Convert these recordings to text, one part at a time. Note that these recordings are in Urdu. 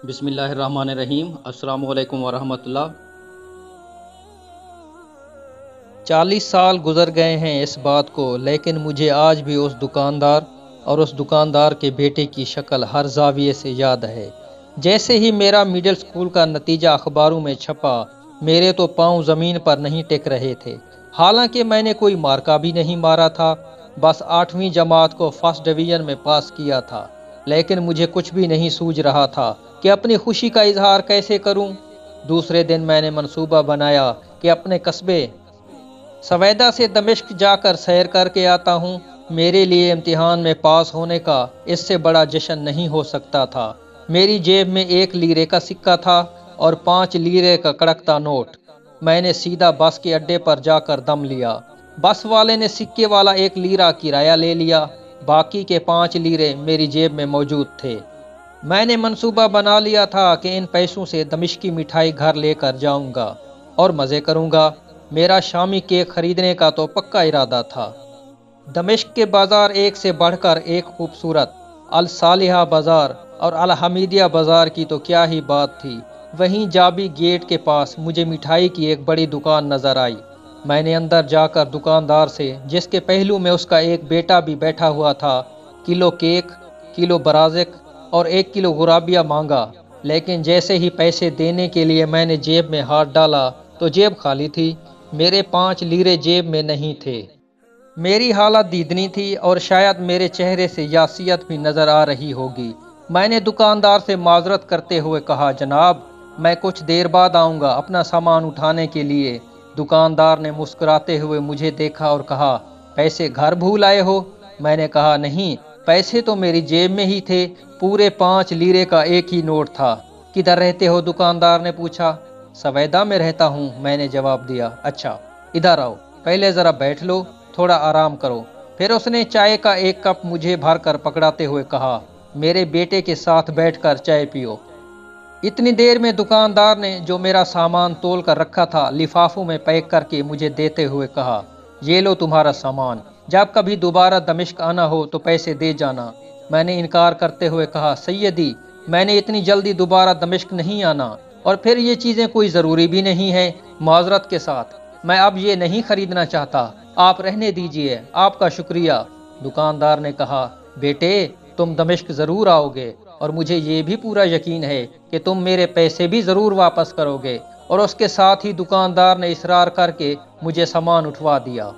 بسم اللہ الرحمن الرحیم۔ السلام علیکم ورحمۃ اللہ۔ 40 سال گزر گئے ہیں اس بات کو، لیکن مجھے آج بھی اس دکاندار اور اس دکاندار کے بیٹے کی شکل ہر زاویے سے یاد ہے۔ جیسے ہی میرا مڈل سکول کا نتیجہ اخباروں میں چھپا، میرے تو پاؤں زمین پر نہیں ٹک رہے تھے۔ حالانکہ میں نے کوئی مارکا بھی نہیں مارا تھا، بس 8ویں جماعت کو فرسٹ ڈویژن میں پاس کیا تھا، لیکن مجھے کچھ بھی نہیں سوجھ رہا تھا کہ اپنی خوشی کا اظہار کیسے کروں۔ دوسرے دن میں نے منصوبہ بنایا کہ اپنے قصبے سویدہ سے دمشق جا کر سیر کر کے آتا ہوں۔ میرے لیے امتحان میں پاس ہونے کا اس سے بڑا جشن نہیں ہو سکتا تھا۔ میری جیب میں 1 لیرے کا سکہ تھا اور 5 لیرے کا کڑکتا نوٹ۔ میں نے سیدھا بس کے اڈے پر جا کر دم لیا۔ بس والے نے سکے والا 1 لیرہ کرایہ لے لیا، باقی کے 5 لیرے میری جیب میں موجود تھے۔ میں نے منصوبہ بنا لیا تھا کہ ان پیسوں سے دمشقی مٹھائی گھر لے کر جاؤں گا اور مزے کروں گا۔ میرا شامی کیک خریدنے کا تو پکا ارادہ تھا۔ دمشق کے بازار ایک سے بڑھ کر ایک خوبصورت۔ الصالحہ بازار اور الحمیدیہ بازار کی تو کیا ہی بات تھی۔ وہیں جابی گیٹ کے پاس مجھے مٹھائی کی ایک بڑی دکان نظر آئی۔ میں نے اندر جا کر دکاندار سے، جس کے پہلو میں اس کا ایک بیٹا بھی بیٹھا ہوا تھا، کلو کیک، کلو برازق اور 1 کلو غرابیہ مانگا۔ لیکن جیسے ہی پیسے دینے کے لیے میں نے جیب میں ہاتھ ڈالا تو جیب خالی تھی۔ میرے 5 لیرے جیب میں نہیں تھے۔ میری حالت دیدنی تھی اور شاید میرے چہرے سے یاسیت بھی نظر آ رہی ہوگی۔ میں نے دکاندار سے معذرت کرتے ہوئے کہا، جناب میں کچھ دیر بعد آؤں گا اپنا سامان اٹھانے کے لیے۔ دکاندار نے مسکراتے ہوئے مجھے دیکھا اور کہا، پیسے گھر بھول آئے ہو؟ میں نے کہا، نہیں، پیسے تو میری جیب میں ہی تھے۔ پورے 5 لیرے کا ایک ہی نوٹ تھا۔ کدھر رہتے ہو؟ دکاندار نے پوچھا۔ سویدہ میں رہتا ہوں، میں نے جواب دیا۔ اچھا، ادھر آؤ، پہلے ذرا بیٹھ لو، تھوڑا آرام کرو۔ پھر اس نے چائے کا ایک کپ مجھے بھر کر پکڑاتے ہوئے کہا، میرے بیٹے کے ساتھ بیٹھ کر چائے پیو۔ اتنی دیر میں دکاندار نے جو میرا سامان تول کر رکھا تھا لفافوں میں پیک کر کے مجھے دیتے ہوئے کہا، یہ لو تمہارا سامان، جب کبھی دوبارہ دمشق آنا ہو تو پیسے دے جانا۔ میں نے انکار کرتے ہوئے کہا، سیدی میں نے اتنی جلدی دوبارہ دمشق نہیں آنا، اور پھر یہ چیزیں کوئی ضروری بھی نہیں ہے۔ معذرت کے ساتھ میں اب یہ نہیں خریدنا چاہتا، آپ رہنے دیجئے، آپ کا شکریہ۔ دکاندار نے کہا، بیٹے تم دمشق ضرور آؤ گے، اور مجھے یہ بھی پورا یقین ہے کہ تم میرے پیسے بھی ضرور واپس کرو گے۔ اور اس کے ساتھ ہی دکاندار نے اصرار کر کے مجھے سامان اٹھوا دیا۔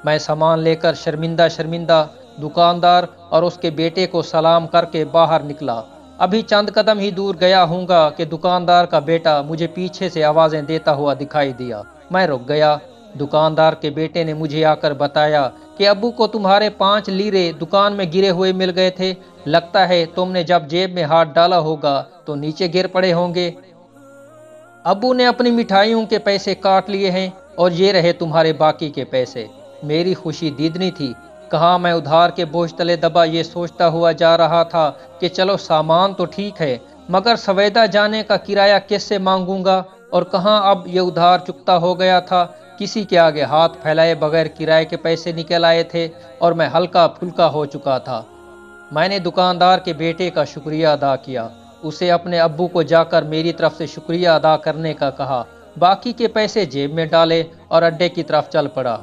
میں سامان لے کر شرمندہ شرمندہ دکاندار اور اس کے بیٹے کو سلام کر کے باہر نکلا۔ ابھی چند قدم ہی دور گیا ہوں گا کہ دکاندار کا بیٹا مجھے پیچھے سے آوازیں دیتا ہوا دکھائی دیا۔ میں رک گیا۔ دکاندار کے بیٹے نے مجھے آ کر بتایا کہ ابو کو تمہارے 5 لیرے دکان میں گرے ہوئے مل گئے تھے، لگتا ہے تم نے جب جیب میں ہاتھ ڈالا ہوگا تو نیچے گر پڑے ہوں گے۔ ابو نے اپنی مٹھائیوں کے پیسے کاٹ لیے ہیں اور یہ رہے تمہارے باقی کے پیسے۔ میری خوشی دیدنی تھی۔ کہاں میں ادھار کے بوجھ تلے دبا یہ سوچتا ہوا جا رہا تھا کہ چلو سامان تو ٹھیک ہے، مگر سویدہ جانے کا کرایہ کس سے مانگوں گا، اور کہاں اب یہ ادھار چکتا ہو گیا تھا۔ کسی کے آگے ہاتھ پھیلائے بغیر کرائے کے پیسے نکل آئے تھے اور میں ہلکا پھلکا ہو چکا تھا۔ میں نے دکاندار کے بیٹے کا شکریہ ادا کیا، اسے اپنے ابو کو جا کر میری طرف سے شکریہ ادا کرنے کا کہا، باقی کے پیسے جیب میں ڈالے اور اڈے کی طرف چل پڑا۔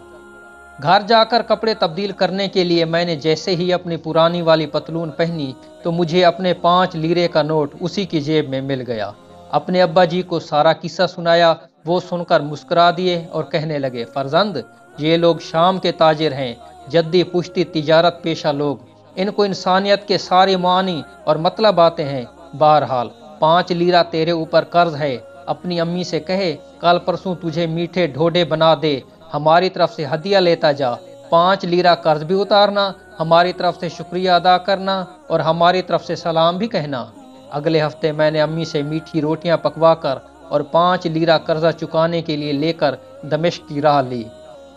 گھر جا کر کپڑے تبدیل کرنے کے لیے میں نے جیسے ہی اپنی پرانی والی پتلون پہنی تو مجھے اپنے 5 لیرے کا نوٹ اسی کی جیب میں مل گیا۔ اپنے ابا جی کو سارا قصہ سنایا، وہ سن کر مسکرا دیے اور کہنے لگے، فرزند یہ لوگ شام کے تاجر ہیں، جدی پشتی تجارت پیشہ لوگ، ان کو انسانیت کے سارے معنی اور مطلب آتے ہیں۔ بہرحال 5 لیرہ تیرے اوپر قرض ہے، اپنی امی سے کہے کل پرسوں تجھے میٹھے ڈھوڈے بنا دے، ہماری طرف سے ہدیہ لیتا جا۔ 5 لیرہ قرض بھی اتارنا، ہماری طرف سے شکریہ ادا کرنا اور ہماری طرف سے سلام بھی کہنا۔ اگلے ہفتے میں نے امی سے میٹھی روٹیاں پکوا کر اور 5 لیرہ قرضہ چکانے کے لیے لے کر دمشق کی راہ لی۔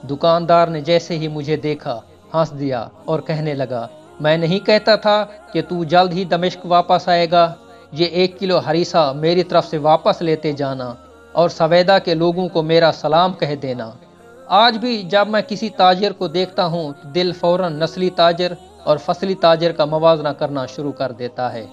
دکاندار نے جیسے ہی مجھے دیکھا ہنس دیا اور کہنے لگا، میں نہیں کہتا تھا کہ تو جلد ہی دمشق واپس آئے گا؟ یہ 1 کلو ہریسہ میری طرف سے واپس لیتے جانا اور سویدہ کے لوگوں کو میرا سلام کہہ دینا۔ آج بھی جب میں کسی تاجر کو دیکھتا ہوں تو دل فوراً نسلی تاجر اور فصلی تاجر کا موازنہ کرنا شروع کر دیتا ہے۔